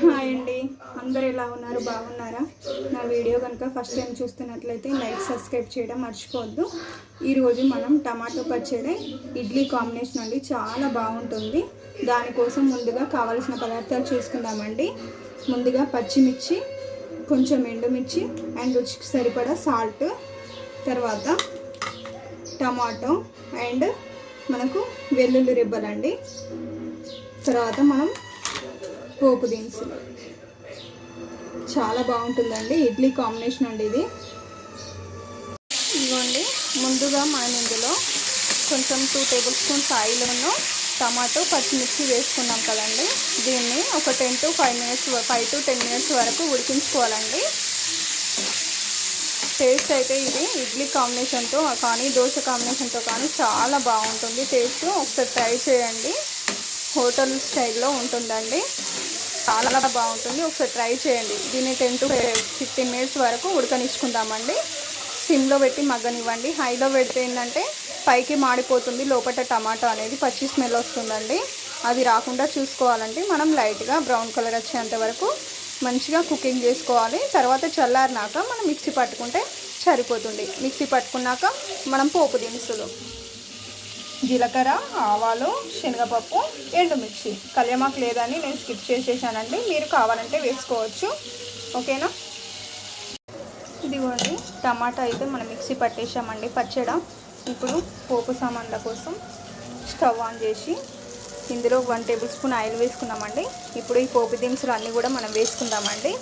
Hi అండి, అందరు ఎలా ఉన్నారు? బాగున్నారా? నా వీడియో కనుక ఫస్ట్ టైం చూస్తున్నట్లయితే లైక్ సబ్స్క్రైబ్ చేయడం మర్చిపోవద్దు. ఈరోజు మనం టమాటో పచ్చడి ఇడ్లీ కాంబినేషన్ అండి, చాలా బాగుంటుంది. దానికోసం ముందుగా కావాల్సిన పదార్థాలు చూసుకుందామండి. ముందుగా పచ్చిమిర్చి, కొంచెం ఎండుమిర్చి అండ్ రుచికి సరిపడా సాల్ట్, తర్వాత టమాటో అండ్ మనకు వెల్లుల్లి రెబ్బలండి, తర్వాత మనం పోపు దినుసులు. చాలా బాగుంటుందండి ఇడ్లీ కాంబినేషన్ అండి ఇది. ఇదిగోండి, ముందుగా మనం ఇందులో కొంచెం 2 టేబుల్ స్పూన్స్ ఆయిల్ను టమాటో పచ్చిమిర్చి వేసుకున్నాం కదండి. దీన్ని ఒక 5 to 10 మినిట్స్ వరకు ఉడికించుకోవాలండి. టేస్ట్ అయితే ఇది ఇడ్లీ కాంబినేషన్తో కానీ దోశ కాంబినేషన్తో కానీ చాలా బాగుంటుంది టేస్ట్. ఒకసారి ట్రై చేయండి, హోటల్ స్టైల్లో ఉంటుందండి, చాలా బాగుంటుంది. ఒకసారి ట్రై చేయండి. దీన్ని 10 to 15 మినిట్స్ వరకు ఉడకనిచ్చుకుందామండి. సిమ్లో పెట్టి మగ్గనివ్వండి. హైలో పెడితే ఏంటంటే పైకి మాడిపోతుంది, లోపల టమాటో అనేది పచ్చి స్మెల్ వస్తుందండి. అది రాకుండా చూసుకోవాలంటే మనం లైట్గా బ్రౌన్ కలర్ వచ్చేంత వరకు మంచిగా కుకింగ్ చేసుకోవాలి. తర్వాత చల్లారినాక మనం మిక్సీ పట్టుకుంటే సరిపోతుంది. మిక్సీ పట్టుకున్నాక మనం పోపు దినుసులు, జీలకర్ర, ఆవాలు, శనగపప్పు, ఎండుమిర్చి, కళ్యామాకు లేదని నేను స్కిప్ చేసేసానండి, మీరు కావాలంటే వేసుకోవచ్చు. ఓకేనా? ఇదిగోండి, టమాటా అయితే మనం మిక్సీ పట్టేసామండి పచ్చడి. ఇప్పుడు పోపు సామాన్ల కోసం స్టవ్ ఆన్ చేసి ఇందులో 1 టేబుల్ స్పూన్ ఆయిల్ వేసుకున్నామండి. ఇప్పుడు ఈ పోపు దినుసులు అన్నీ కూడా మనం వేసుకుందామండి.